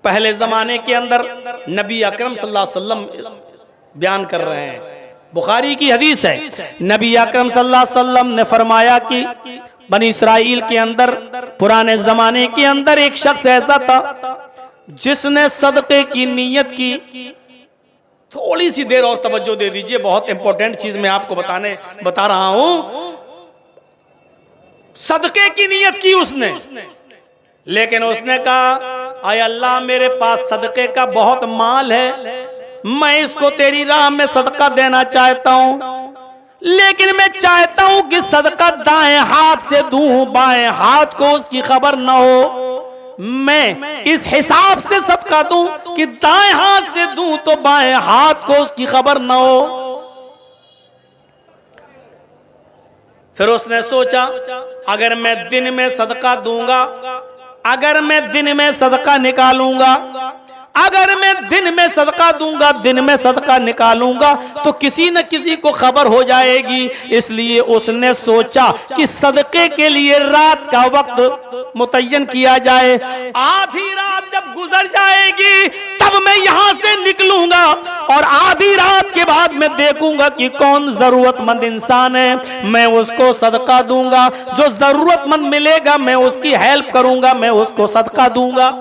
पहले जमाने के अंदर नबी अकरम सल्लल्लाहु अलैहि वसल्लम बयान कर रहे हैं, बुखारी की हदीस है, नबी अकरम सल्लल्लाहु अलैहि वसल्लम ने फरमाया कि बनी इस्राइल के अंदर पुराने जमाने के अंदर एक शख्स ऐसा था जिसने सदक़े की नीयत की। थोड़ी सी देर और तवज्जो दे दीजिए, बहुत इंपॉर्टेंट चीज मैं आपको बता रहा हूं। सदक़े की नीयत की उसने, लेकिन उसने कहा आय अल्लाह मेरे पास सदक़े का बहुत माल है, मैं इसको तेरी राह में सदका देना चाहता हूं, लेकिन मैं चाहता हूं कि सदका दाएं हाथ से दूं, बाएं हाथ को उसकी खबर ना हो। मैं इस हिसाब से सदका दूं कि दाएं हाथ से दूं तो बाएं हाथ को उसकी खबर ना हो। फिर उसने सोचा अगर मैं दिन में सदका दूंगा, अगर मैं दिन में सदका निकालूंगा, अगर मैं दिन में सदका दूंगा, दिन में सदका निकालूंगा तो किसी न किसी को खबर हो जाएगी। इसलिए उसने सोचा कि सदके के लिए रात का वक्त मुतय्यन किया जाए। आधी रात जब गुजर जाएगी तब मैं यहां से निकलूंगा और आधी रात के बाद मैं देखूंगा कि कौन जरूरतमंद इंसान है, मैं उसको सदका दूंगा। जो जरूरतमंद मिलेगा मैं उसकी हेल्प करूंगा, मैं उसको सदका दूंगा।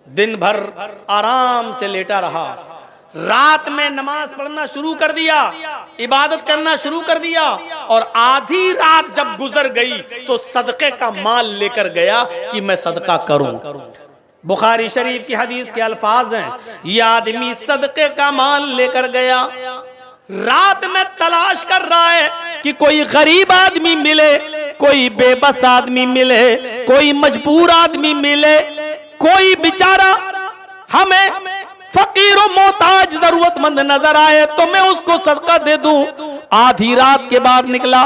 दिन भर आराम से लेटा रहा, रात में नमाज पढ़ना शुरू कर दिया, इबादत करना शुरू कर दिया, और आधी रात जब गुजर गई तो सदके का माल लेकर गया कि मैं सदका करूं। बुखारी शरीफ की हदीस के अल्फाज हैं, यह आदमी सदके का माल लेकर गया, रात में तलाश कर रहा है कि कोई गरीब आदमी मिले, कोई बेबस आदमी मिले, कोई मजबूर आदमी मिले, कोई बेचारा हमें फकीर और मोहताज जरूरतमंद नजर आए तो मैं उसको सदका दे दूं। आधी रात के बाद निकला,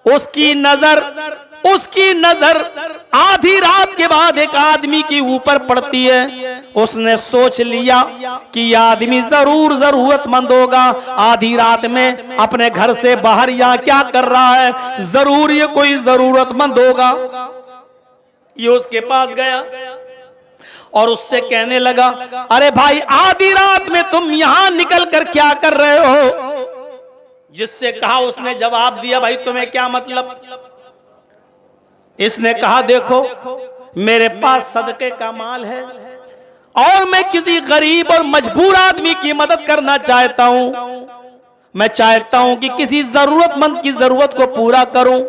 उसकी नजर आधी रात के बाद एक आदमी के ऊपर पड़ती है। उसने सोच लिया कि यह आदमी जरूर जरूरतमंद होगा, आधी रात में अपने घर से बाहर यहाँ क्या कर रहा है, जरूर ये कोई जरूरतमंद होगा। ये उसके पास गया और उससे कहने लगा अरे भाई आधी रात में तुम यहां निकल कर क्या कर रहे हो। जिससे कहा उसने जवाब दिया भाई तुम्हें क्या मतलब। इसने कहा देखो मेरे पास सदके का माल है और मैं किसी गरीब और मजबूर आदमी की मदद करना चाहता हूं, मैं चाहता हूं कि किसी जरूरतमंद की जरूरत को पूरा करूं।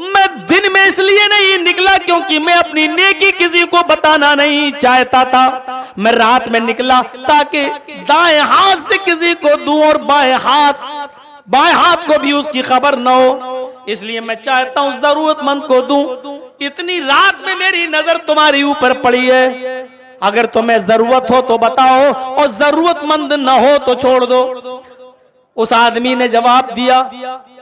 मैं दिन में इसलिए नहीं निकला क्योंकि मैं अपनी नेकी किसी को बताना नहीं चाहता था, मैं रात में निकला ताकि दाएं हाथ से किसी को दूं और बाएं हाथ को भी उसकी खबर न हो, इसलिए मैं चाहता हूं जरूरतमंद को दूं। इतनी रात में मेरी नजर तुम्हारी ऊपर पड़ी है, अगर तुम्हें जरूरत हो तो बताओ और जरूरतमंद न हो तो छोड़ दो। उस आदमी ने जवाब दिया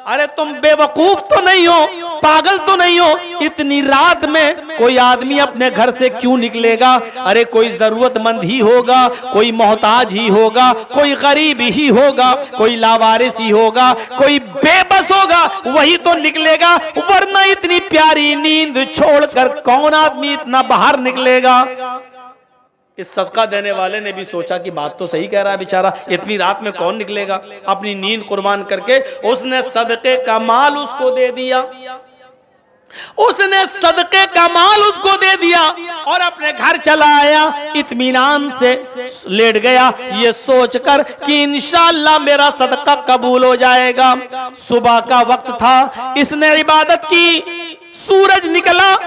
अरे तुम बेवकूफ तो नहीं हो, पागल तो नहीं हो, इतनी रात में कोई आदमी अपने घर से क्यों निकलेगा। अरे कोई जरूरतमंद ही होगा, कोई मोहताज ही होगा, कोई गरीब ही होगा, कोई लावारिस ही होगा, कोई बेबस होगा, वही तो निकलेगा, वरना इतनी प्यारी नींद छोड़कर कौन आदमी इतना बाहर निकलेगा। इस सदका देने वाले ने भी सोचा कि बात तो सही कह रहा है बेचारा, इतनी रात में कौन निकलेगा। अपनी नींद कुर्बान करके उसने सदके का माल उसको दे दिया, उसने सदके का माल उसको दे दिया और अपने घर चला आया, इत्मीनान से लेट गया ये सोचकर कि इंशाअल्लाह मेरा सदका कबूल हो जाएगा। सुबह का वक्त था, इसने इबादत की, सूरज निकला,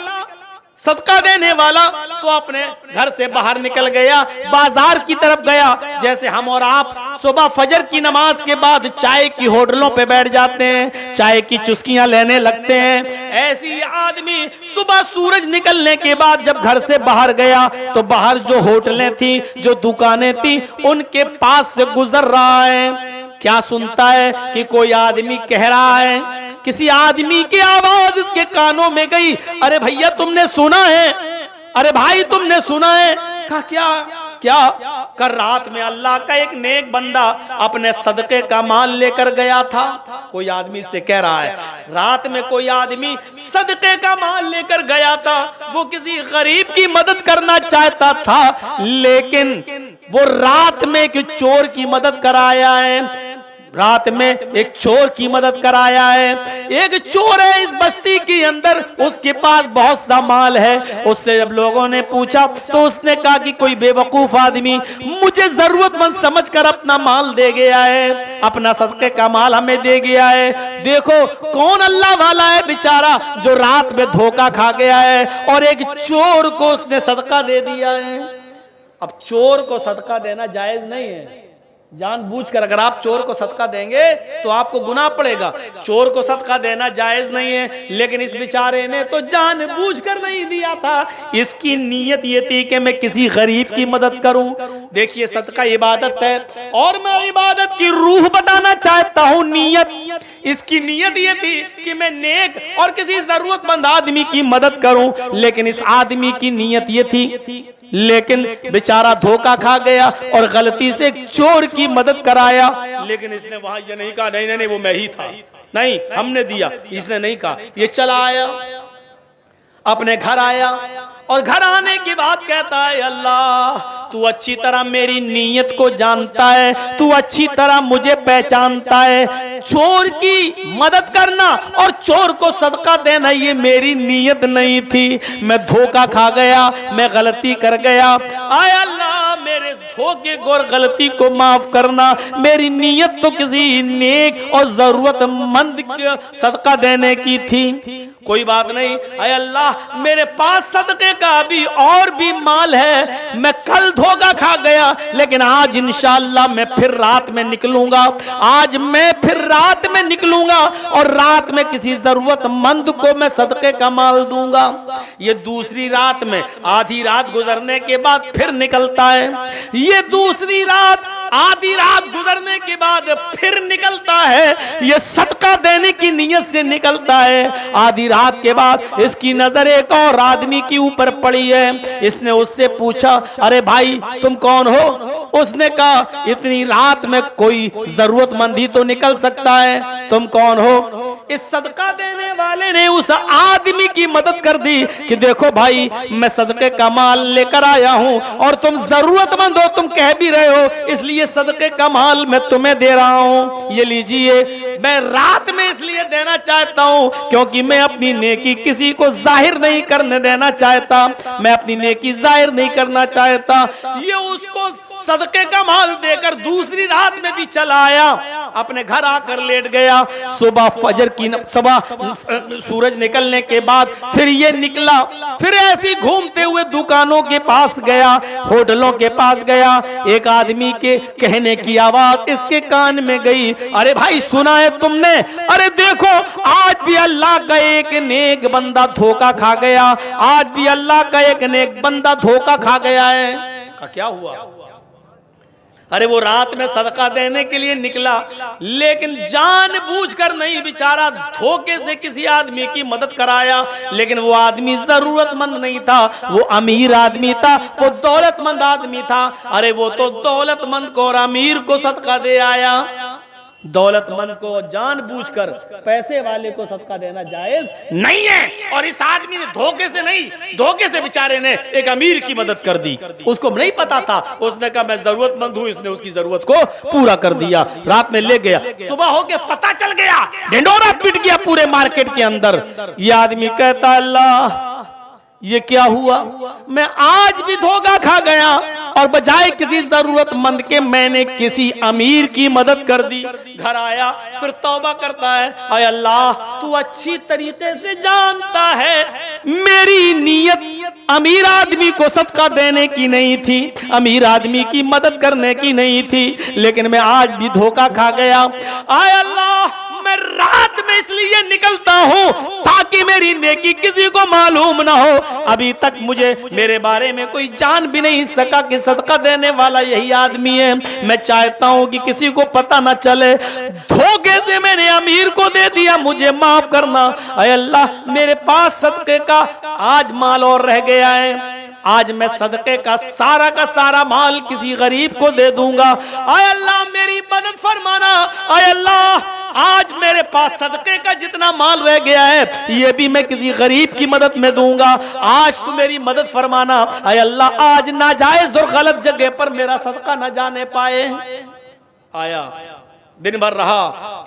सदका देने वाला तो अपने घर से बाहर निकल गया, बाजार की तरफ गया। जैसे हम और आप सुबह फजर की नमाज के बाद चाय की होटलों पे बैठ जाते हैं, चाय की चुस्कियां लेने लगते हैं, ऐसी आदमी सुबह सूरज निकलने के बाद जब घर से बाहर गया तो बाहर जो होटलें थी, जो दुकानें थी, उनके पास से गुजर रहा है। क्या सुनता है कि कोई आदमी कह रहा है, किसी आदमी की आवाज इसके कानों में गई, अरे भैया तुमने सुना है, अरे भाई तुमने सुना है। कहा क्या, क्या कर रात में अल्लाह का एक नेक बंदा अपने सदके का माल लेकर गया था। कोई आदमी से कह रहा है रात में कोई आदमी सदके का माल लेकर गया था, वो किसी गरीब की मदद करना चाहता था, लेकिन वो रात में एक चोर की मदद कराया है, रात में एक चोर की मदद कराया है। एक चोर है इस बस्ती के अंदर, उसके पास बहुत सा माल है। उससे जब लोगों ने पूछा तो उसने कहा कि कोई बेवकूफ आदमी मुझे जरूरतमंद समझकर अपना माल दे गया है, अपना सदके का माल हमें दे गया है। देखो कौन अल्लाह वाला है बेचारा जो रात में धोखा खा गया है और एक चोर को उसने सदका दे दिया है। अब चोर को सदका देना जायज नहीं है, जानबूझकर अगर आप चोर को सदका देंगे तो आपको गुनाह पड़ेगा। चोर को सदका देना जायज नहीं है, लेकिन इस बेचारे ने तो जानबूझकर नहीं दिया था। इसकी नीयत ये थी कि मैं किसी गरीब की मदद करूं। देखिए सदका इबादत है और मैं इबादत की रूह बताना चाहता हूं। नीयत, इसकी नीयत ये थी कि मैं नेक और किसी जरूरतमंद आदमी की मदद करूं, लेकिन इस आदमी की नीयत ये थी, लेकिन बेचारा धोखा खा गया और गलती से चोर की मदद कराया। लेकिन इसने वहां ये नहीं कहा नहीं नहीं नहीं वो मैं ही था, नहीं हमने दिया, इसने नहीं कहा। ये चला आया, अपने घर आया और घर आने के बाद कहता है अल्लाह तू अच्छी तरह मेरी नीयत को जानता है, तू अच्छी तरह मुझे पहचानता है। चोर की मदद करना और चोर को सदका देना ये मेरी नीयत नहीं थी, मैं धोखा खा गया, मैं गलती कर गया। आय अल्लाह मेरे धोखे और गलती को माफ करना, मेरी नीयत तो किसी नेक और जरूरतमंद को सदका देने की थी। कोई बात नहीं, आय अल्लाह मेरे पास सदके का भी और भी माल है, मैं कल धोखा खा गया लेकिन आज इंशाअल्लाह मैं फिर रात में निकलूंगा, आज मैं फिर रात में निकलूंगा और रात में किसी जरूरतमंद को मैं सदके का माल दूंगा। ये दूसरी रात में, आधी रात गुजरने के बाद फिर निकलता है। ये दूसरी रात, आधी रात गुजरने के बाद फिर निकलता है। ये सदका देने की नीयत से निकलता है। आधी रात के बाद इसकी नजर एक और आदमी के ऊपर पड़ी है। इसने उससे पूछा अरे भाई तुम कौन हो? उसने कहा इतनी रात में कोई जरूरतमंद ही तो निकल सकता है, तुम कौन हो? इस सदका देने वाले ने उस आदमी की मदद कर दी कि देखो भाई मैं सदके का माल लेकर आया हूं और तुम जरूरतमंद हो, तुम कह भी रहे हो, इसलिए सदके का माल मैं तुम्हें दे रहा हूं, ये लीजिए। मैं रात में इसलिए देना चाहता हूं क्योंकि मैं अपनी नेकी किसी को जाहिर नहीं करने देना चाहता, मैं अपनी नेकी जाहिर नहीं करना चाहता। ये उसको सदके का माल देकर दूसरी रात में भी चला आया, अपने घर आकर लेट गया। सुबह सूरज निकलने के बाद फिर ये निकला, फिर ऐसी घूमते हुए दुकानों के पास गया, होटलों के पास गया। एक आदमी के कहने की आवाज इसके कान में गई, अरे भाई सुना है तुमने? अरे देखो आज भी अल्लाह का एक नेक बंदा धोखा खा गया, आज भी अल्लाह का एक नेक बंदा धोखा खा गया है। क्या हुआ? अरे वो रात में सदका देने के लिए निकला लेकिन जानबूझकर नहीं, बेचारा धोखे से किसी आदमी की मदद कराया, लेकिन वो आदमी जरूरतमंद नहीं था, वो अमीर आदमी था, वो दौलतमंद आदमी था। अरे वो तो दौलतमंद को और अमीर को सदका दे आया। दौलतमंद को जानबूझकर पैसे वाले को सदका देना जायज नहीं है। और इस आदमी ने धोखे से नहीं, धोखे से बेचारे ने एक अमीर की मदद कर दी। उसको नहीं पता था, उसने कहा मैं जरूरतमंद हूं, इसने उसकी जरूरत को पूरा कर दिया। रात में ले गया, सुबह होके पता चल गया, ढिंडोरा पिट गया पूरे मार्केट के अंदर। ये आदमी कहता अल्लाह ये क्या हुआ? मैं आज भी धोखा खा गया और बजाय किसी जरूरतमंद के मैंने किसी अमीर की मदद कर दी। घर आया फिर तौबा करता है, आय अल्लाह तू अच्छी तरीके से जानता है मेरी नीयत अमीर आदमी को सदका देने की नहीं थी, अमीर आदमी की मदद करने की नहीं थी, लेकिन मैं आज भी धोखा खा गया। आय अल्लाह मैं रात में इसलिए निकलता हूं ताकि मेरी नेकी किसी को मालूम ना हो। अभी तक मुझे मेरे बारे में कोई जान भी नहीं सका कि सदका देने वाला यही आदमी है। मैं चाहता हूं कि किसी को पता ना चले, धोखे से मैंने अमीर को दे दिया, मुझे माफ करना। अय अल्लाह मेरे पास सदके का आज माल और रह गया है। आज मैं सदके का सारा माल किसी गरीब को दे दूंगा। आय अल्लाह मेरी मदद फरमाना। आय अल्लाह आज मेरे पास सदके का जितना माल रह गया है ये भी मैं किसी गरीब की मदद में दूंगा। आज तू मेरी मदद फरमाना। आय अल्लाह आज नाजायज और गलत जगह पर मेरा सदका न जाने पाए। आया, दिन भर रहा,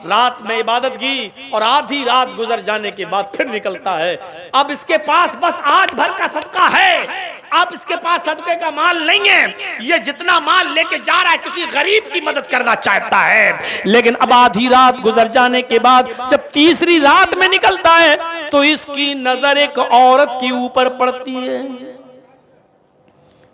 रात में इबादत की और आधी रात गुजर जाने के बाद फिर निकलता है। अब इसके पास बस आज भर का सदका है, अब इसके पास सदके का माल नहीं है। ये जितना माल लेके जा रहा है किसी गरीब की मदद करना चाहता है। लेकिन अब आधी रात गुजर जाने के बाद जब तीसरी रात में निकलता है तो इसकी नजर एक औरत के ऊपर पड़ती है।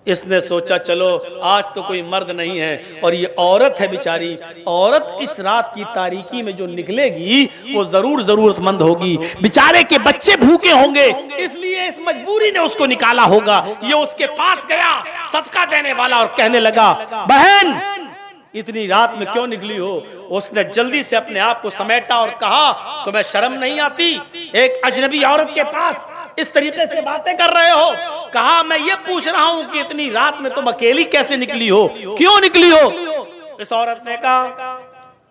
इसने सोचा चलो आज तो कोई मर्द नहीं है और ये औरत है बेचारी, औरत इस रात की तारीकी में जो निकलेगी वो जरूर जरूरतमंद होगी, बेचारे के बच्चे भूखे होंगे, इसलिए इस मजबूरी ने उसको निकाला होगा। ये उसके पास गया सदका देने वाला और कहने लगा, बहन इतनी रात में क्यों निकली हो? उसने जल्दी से अपने आप को समेटा और कहा, तुम्हें शर्म नहीं आती? एक अजनबी औरत के पास इस तरीके से बातें कर रहे हो? कहा, मैं ये पूछ रहा हूं कि इतनी रात में तुम अकेली कैसे निकली हो, क्यों निकली हो? इस औरत ने कहा,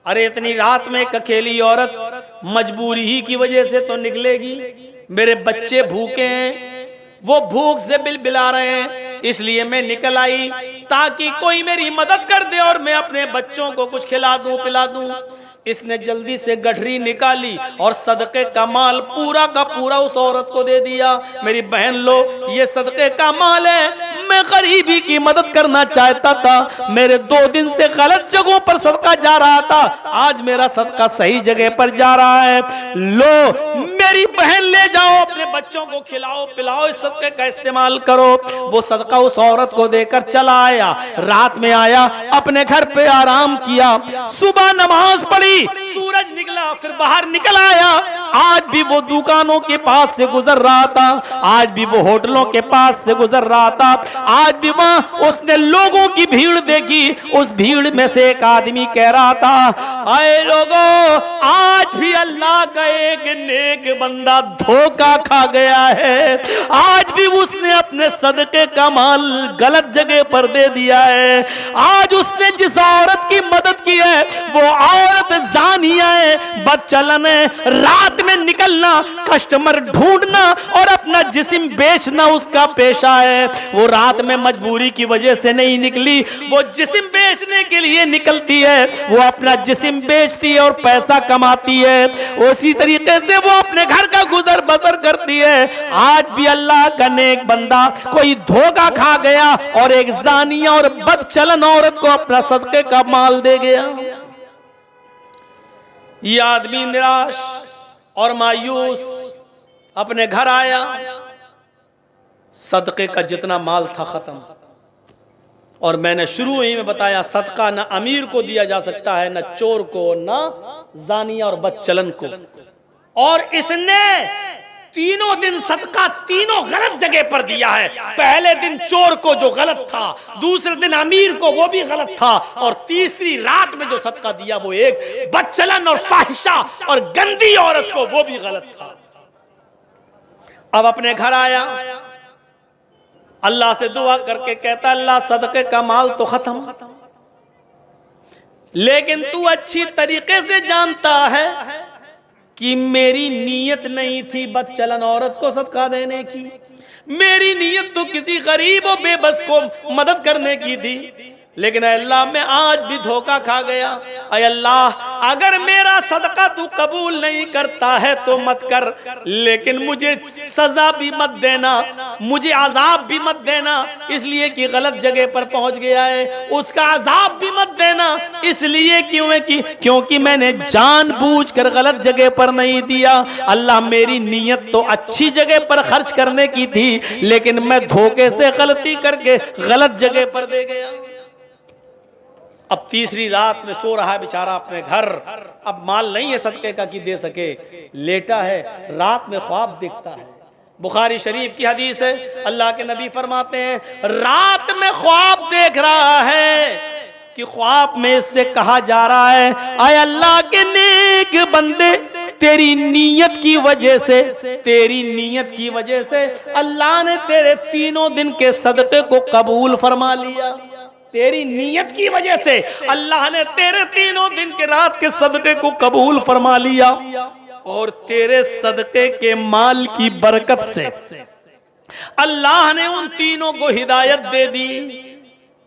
अरे इतनी रात में एक अकेली औरत मजबूरी ही की वजह से तो निकलेगी, मेरे बच्चे भूखे हैं, वो भूख से बिलबिला रहे हैं, इसलिए मैं निकल आई ताकि कोई मेरी मदद कर दे और मैं अपने बच्चों को कुछ खिला दूं पिला दूं। इसने जल्दी से गठरी निकाली और सदके का माल पूरा का पूरा उस औरत को दे दिया। मेरी बहन लो, ये सदके का माल है, मैं गरीबी की मदद करना चाहता था, मेरे 2 दिन से गलत जगहों पर सदका जा रहा था, आज मेरा सदका सही जगह पर जा रहा है। लो मेरी बहन ले जाओ, अपने बच्चों को खिलाओ पिलाओ, इस सदके का इस्तेमाल करो। वो सदका उस औरत को देकर चला आया। रात में आया, अपने घर पे आराम किया, सुबह नमाज पढ़ी, सूरज निकला, फिर बाहर निकल आया। आज भी वो दुकानों के पास से गुजर रहा था, आज भी वो होटलों के पास से गुजर रहा था, आज भी वहां उसने लोगों की भीड़ देखी। उस भीड़ में से एक आदमी कह रहा था, आए लोगों, आज भी अल्लाह का एक नेक बंदा धोखा खा गया है, आज भी उसने अपने सदके का माल गलत जगह पर दे दिया है। आज उसने जिस औरत की मदद की है वो औरत जानिया है, बदचलन है, रात में निकलना, कस्टमर ढूंढना और अपना जिस्म बेचना उसका पेशा है। वो रात में मजबूरी की वजह से नहीं निकली, वो जिस्म बेचने के लिए निकलती है, वो अपना जिस्म बेचती है और पैसा कमाती है, उसी तरीके से वो अपने घर का गुजर बसर करती है। आज भी अल्लाह का नेक बंदा कोई धोखा खा गया और एक जानिया और बदचलन औरत को अपना सदके का माल दे गया। ये आदमी निराश और मायूस अपने घर आया, सदके का जितना माल था खत्म। और मैंने शुरू ही में बताया, सदका ना अमीर को दिया जा सकता है, ना चोर को, ना जानिया और बदचलन को। और इसने तीनों दिन सदका तीनों गलत जगह पर दिया है। पहले दिन चोर को जो गलत था, दूसरे दिन अमीर को वो भी गलत था, और तीसरी रात में जो सदका दिया वो एक बदचलन और फाहिशा और गंदी औरत को वो भी गलत था। अब अपने घर आया, अल्लाह से दुआ करके कहता, अल्लाह सदके का माल तो खत्म, लेकिन तू अच्छी तरीके से जानता है कि मेरी नीयत नहीं थी बदचलन औरत को सदका देने की, मेरी नीयत तो किसी गरीब और बेबस को मदद करने की थी, लेकिन अल्लाह मैं आज भी धोखा खा गया। अय अल्लाह, अगर मेरा सदका तू कबूल नहीं करता है तो मत कर, लेकिन मुझे सजा भी मत देना, मुझे अजाब भी मत देना, इसलिए कि गलत जगह पर पहुंच गया है, उसका अजाब भी मत देना, इसलिए क्योंकि मैंने जानबूझकर गलत जगह पर नहीं दिया। अल्लाह, मेरी नीयत तो अच्छी जगह पर खर्च करने की थी, लेकिन मैं धोखे से गलती करके गलत जगह पर दे गया। अब तीसरी रात में सो रहा है बेचारा अपने घर, अब माल नहीं है सदके का कि दे सके, लेटा है, रात में ख्वाब देखता है। बुखारी शरीफ की हदीस है, अल्लाह के नबी फरमाते हैं, रात में ख्वाब देख रहा है कि ख्वाब में इससे कहा जा रहा है, आय अल्लाह के नेक बंदे, तेरी नीयत की वजह से, तेरी नीयत की वजह से अल्लाह ने तेरे तीनों दिन के सदक़े को कबूल फरमा लिया। तेरी नीयत की वजह से अल्लाह ने तेरे तीनों दिन के रात के सदक़े को कबूल फरमा लिया, और तेरे सदक़े के माल की बरकत से अल्लाह ने उन तीनों को हिदायत दे दी।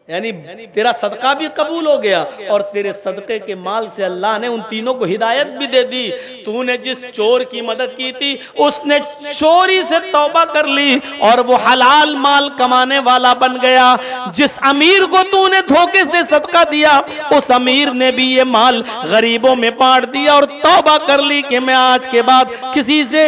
यानी तेरा सदका भी कबूल हो गया और तेरे सदके के माल से अल्लाह ने उन तीनों को हिदायत भी दे दी। तूने जिस चोर की मदद की थी उसने चोरी से तौबा कर ली और वो हलाल माल कमाने वाला बन गया। जिस अमीर को तूने धोखे से सदका दिया उस अमीर ने भी ये माल गरीबों में बांट दिया और तौबा कर ली कि मैं आज के बाद किसी से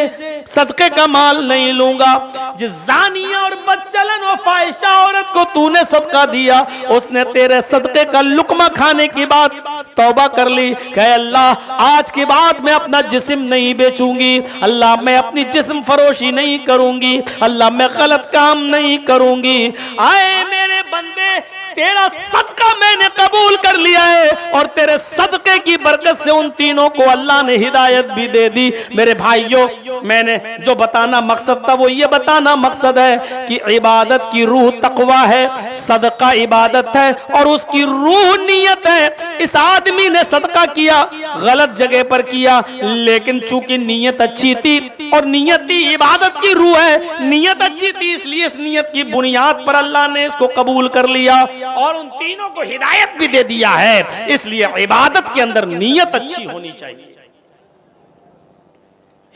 सदके का माल नहीं लूंगा। जिस जानिया और बदचलन और फाहिशा औरत को तूने सदका दिया उसने तेरे सदके का लुकमा खाने की बात तौबा कर ली। कहे अल्लाह आज के बाद मैं अपना जिस्म नहीं बेचूंगी, अल्लाह मैं अपनी जिस्म फरोशी नहीं करूंगी, अल्लाह मैं गलत काम नहीं करूंगी। आए मेरे बंदे तेरा सदका मैंने कबूल कर लिया है और तेरे सदके की बरकत से उन तीनों को अल्लाह ने हिदायत भी दे दी। मेरे भाइयों मैंने जो बताना मकसद था वो ये बताना मकसद है कि इबादत की रूह तकवा है, सदका इबादत है और उसकी रूह नियत है। इस आदमी ने सदका किया, गलत जगह पर किया, लेकिन चूंकि नियत अच्छी थी और नियत ही इबादत की रूह है, नियत अच्छी थी इसलिए इस नियत की बुनियाद पर अल्लाह ने इसको कबूल कर लिया और उन तीनों को हिदायत भी दे दिया है। इसलिए इबादत के अंदर नियत अच्छी होनी चाहिए,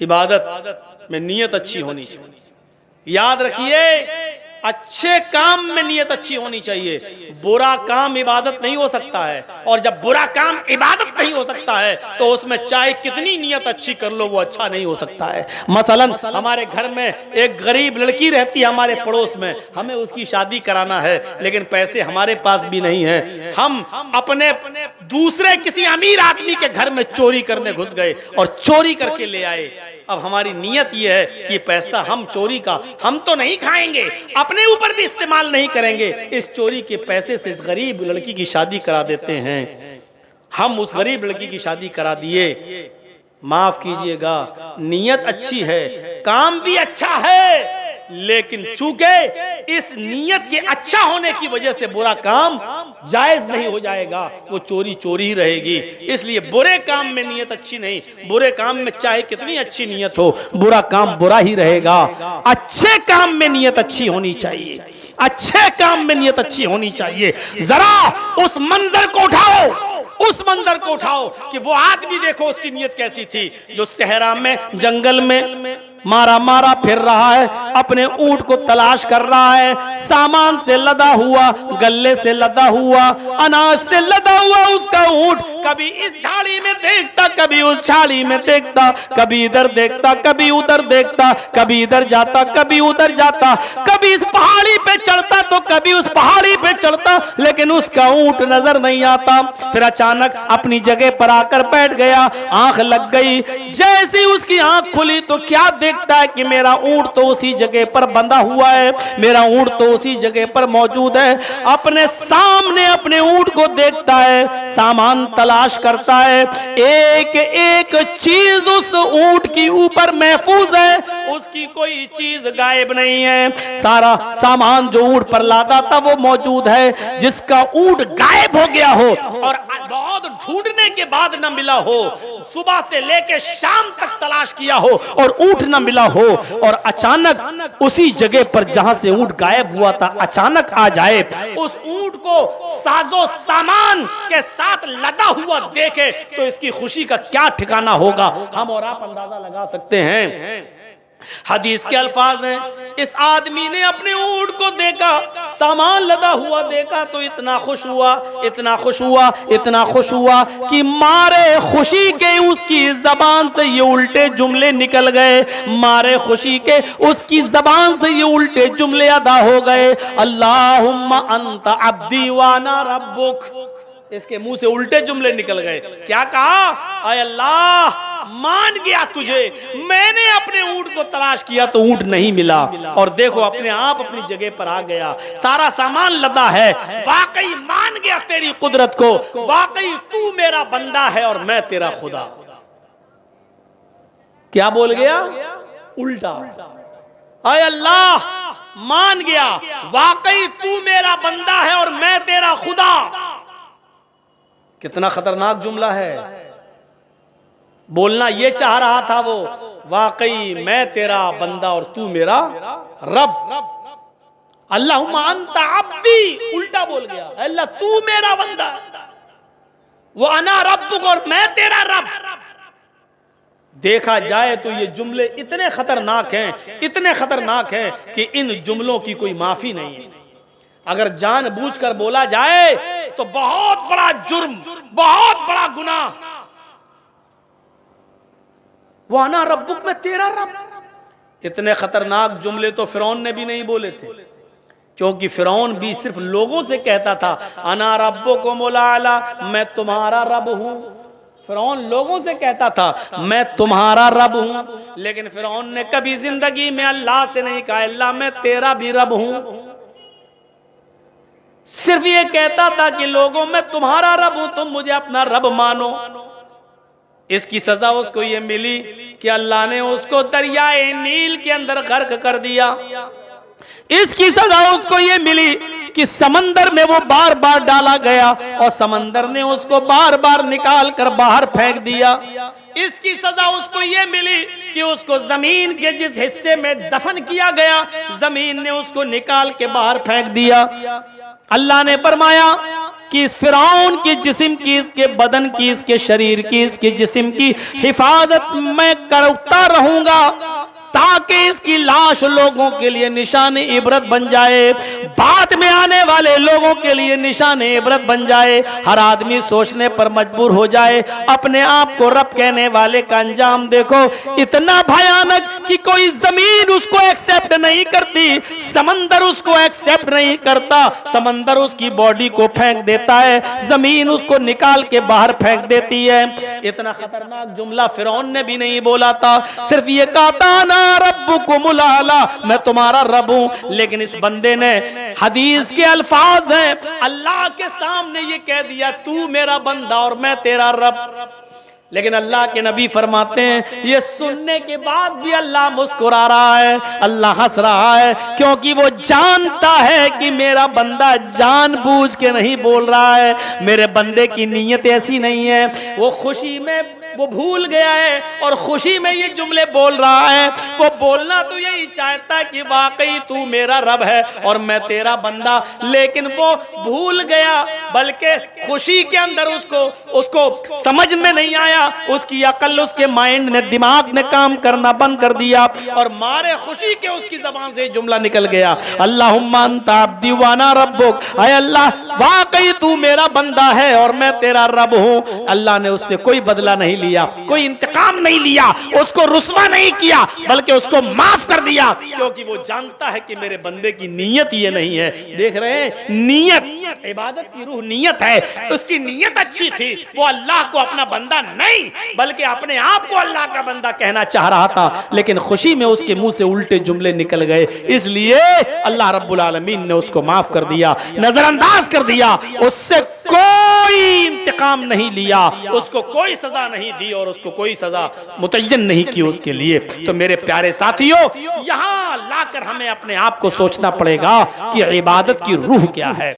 इबादत में नियत अच्छी होनी चाहिए। याद रखिए अच्छे काम में नियत अच्छी होनी चाहिए, बुरा काम इबादत नहीं हो सकता है, और जब बुरा काम इबादत नहीं हो सकता है तो उसमें चाहे कितनी नियत अच्छी कर लो वो अच्छा नहीं हो सकता है। मसलन हमारे घर में एक गरीब लड़की रहती है हमारे पड़ोस में, हमें उसकी शादी कराना है लेकिन पैसे हमारे पास भी नहीं है। हम अपने दूसरे किसी अमीर आदमी के घर में चोरी करने घुस गए और चोरी करके ले आए। अब हमारी नियत यह है कि पैसा हम चोरी का हम तो नहीं खाएंगे, अपने ऊपर भी इस्तेमाल नहीं करेंगे, इस चोरी के पैसे से इस गरीब लड़की की शादी करा देते हैं। हम उस गरीब लड़की की शादी करा दिए, माफ कीजिएगा नियत अच्छी है, काम भी अच्छा है, लेकिन चूंकि इस नियत के अच्छा होने की वजह से बुरा काम जायज नहीं हो जाएगा, वो चोरी चोरी ही रहेगी। इसलिए बुरे काम में नियत अच्छी नहीं, बुरे काम में चाहे कितनी अच्छी नियत हो बुरा काम बुरा ही रहेगा। अच्छे काम में नियत अच्छी होनी चाहिए, अच्छे काम में नियत अच्छी होनी चाहिए। जरा उस मंजर को उठाओ, उस मंजर को उठाओ कि वो आदमी देखो उसकी नियत कैसी थी, जो सहरा में जंगल में मारा मारा फिर रहा है, अपने ऊंट को तलाश कर रहा है, सामान से लदा हुआ, गल्ले से लदा हुआ, अनाज से लदा हुआ उसका ऊंट कभी इस झाड़ी में देखता कभी उस झाड़ी में देखता, कभी इधर देखता कभी उधर देखता, कभी इधर जाता कभी उधर जाता, कभी इस पहाड़ी पे चढ़ता तो कभी उस पहाड़ी पे चढ़ता, लेकिन उसका ऊंट नजर नहीं आता। फिर अचानक अपनी जगह पर आकर बैठ गया, आंख लग गई। जैसे उसकी आंख खुली तो क्या देखता है कि मेरा ऊंट तो उसी जगह पर बंधा हुआ है, मेरा ऊंट तो उसी जगह पर मौजूद है। अपने सामने अपने ऊंट को देखता है, सामान तलाश करता है, एक एक चीज उस ऊंट की ऊपर महफूज है, उसकी कोई चीज गायब नहीं है। सारा सामान जो ऊंट पर लादा था वो मौजूद है। जिसका ऊंट गायब हो गया हो और बहुत ढूंढने के बाद न मिला हो, सुबह से लेकर शाम तक तलाश किया हो और ऊंट न मिला हो, और अचानक उसी जगह पर जहां से ऊंट गायब हुआ था अचानक आ जाए, उस ऊंट को साजो सामान के साथ लदा हुआ देखे तो इसकी खुशी का क्या ठिकाना होगा, हम और आप अंदाजा लगा सकते हैं। हदीस के अल्फाज हैं, इस आदमी ने अपने ऊंट को देखा, सामान लदा हुआ देखा तो इतना खुश हुआ, इतना खुश हुआ, इतना खुश हुआ कि मारे खुशी के उसकी जबान से ये उल्टे जुमले निकल गए, मारे खुशी के उसकी जबान से ये उल्टे जुमले अदा हो गए। अल्लाहुम्मा अंता अब्दी व अना रब्बुक, इसके मुंह से उल्टे जुमले निकल गए। क्या कहा? आय अल्लाह मान गया तुझे, मैंने अपने ऊंट को तलाश किया तो ऊंट नहीं मिला, और देखो अपने आप अपनी जगह पर आ गया, सारा सामान लदा है, वाकई मान गया तेरी कुदरत को, वाकई तू मेरा बंदा है और मैं तेरा खुदा। क्या बोल गया? उल्टा। अय अल्लाह, मान गया वाकई तू मेरा बंदा है और मैं तेरा खुदा। कितना खतरनाक जुमला है। बोलना ये चाह रहा था वो, वाकई मैं तेरा बंदा और तू मेरा रब। अल्लाहुम्मा अंता अब्दी, उल्टा बोल गया, अल्लाह तू मेरा बंदा, वो अना रब्बुक और मैं तेरा रब। देखा जाए तो ये जुमले इतने खतरनाक हैं, इतने खतरनाक हैं कि इन जुमलों की कोई माफी नहीं है। अगर जानबूझकर बोला जाए तो बहुत बड़ा जुर्म, बहुत बड़ा गुनाह। वो अना रब्बुक, मैं तेरा रब। इतने खतरनाक जुमले तो फिरौन ने भी नहीं बोले थे, क्योंकि फिरौन भी सिर्फ लोगों से कहता था अना रब्बुकुमुल आला, मैं तुम्हारा रब हूं। फिरौन लोगों से कहता था मैं तुम्हारा रब हूं, लेकिन फिरौन ने कभी जिंदगी में अल्लाह से नहीं कहा अल्लाह मैं तेरा भी रब हूं। सिर्फ ये कहता था कि लोगों मैं तुम्हारा रब हूं, तुम मुझे अपना रब मानो। इसकी सजा उसको ये मिली कि अल्लाह ने उसको दरियाए नील के अंदर गर्क कर दिया। इसकी सजा उसको ये मिली कि समंदर में वो बार बार डाला गया और समंदर ने उसको बार बार निकाल कर बाहर फेंक दिया। इसकी सजा उसको ये मिली कि उसको जमीन के जिस हिस्से में दफन किया गया, जमीन ने उसको निकाल के बाहर फेंक दिया। अल्लाह ने फरमाया कि इस फिरौन की जिस्म की, इसके बदन की, इसके शरीर की, इसके जिस्म की हिफाजत मैं करता रहूंगा ताकि इसकी लाश लोगों के लिए निशान इबरत बन जाए, बाद में आने वाले लोगों के लिए निशान इबरत बन जाए। हर आदमी सोचने पर मजबूर हो जाए अपने आप को रब कहने वाले का अंजाम देखो इतना भयानक कि कोई जमीन उसको एक्सेप्ट नहीं करती, समंदर उसको एक्सेप्ट नहीं करता, समंदर उसकी बॉडी को फेंक देता है, जमीन उसको निकाल के बाहर फेंक देती है। इतना खतरनाक जुमला फिरौन ने भी नहीं बोला था, सिर्फ ये कहा था ना रब्बुकुमुल आला, मैं तुम्हारा रब हूं। लेकिन इस बंदे ने, हदीस के अल्फाज हैं, अल्लाह के सामने ये कह दिया तू मेरा बंदा और मैं तेरा रब। लेकिन अल्लाह के नबी फरमाते हैं ये सुनने के बाद भी अल्लाह मुस्कुरा रहा है, अल्लाह हंस रहा है, क्योंकि वो जानता है कि मेरा बंदा जानबूझ के नहीं बोल रहा है, मेरे बंदे की नीयत ऐसी नहीं है। वो खुशी में वो भूल गया है और खुशी में ये जुमले बोल रहा है। वो बोलना तो यही चाहता है कि वाकई तू मेरा रब है और मैं तेरा बंदा, लेकिन वो भूल गया, बल्कि खुशी के अंदर उसको समझ में नहीं आया, उसकी अकल, उसके माइंड ने, दिमाग ने काम करना बंद कर दिया और मारे खुशी के उसकी जबान से जुमला निकल गया अल्लाहुम्मा अंता अब्दी व अना रब्बुक, ऐ अल्लाह वाकई तू मेरा बंदा है और मैं तेरा रब हूं। अल्लाह ने उससे कोई बदला नहीं लिया, कोई इंतकाम नहीं लिया, उसको रुस्वा नहीं किया, बल्कि उसको माफ कर दिया, क्योंकि वो जानता है कि मेरे बंदे की नीयत ये नहीं है। देख रहे हैं, नीयत, इबादत की रूह नीयत है। उसकी नीयत अच्छी थी, वो अल्लाह को अपना बंदा नहीं बल्कि अपने आप को अल्लाह का बंदा कहना चाह रहा था, लेकिन खुशी में उसके मुंह से उल्टे जुमले निकल गए, इसलिए अल्लाह रब्बुल आलमीन ने उसको माफ कर दिया, नजरअंदाज कर दिया, उससे कोई इंतकाम नहीं लिया, उसको कोई सजा नहीं दी और उसको कोई सजा मुतय्यन नहीं की उसके लिए। तो मेरे प्यारे साथियों, यहां लाकर हमें अपने आप को सोचना पड़ेगा कि इबादत की रूह क्या है।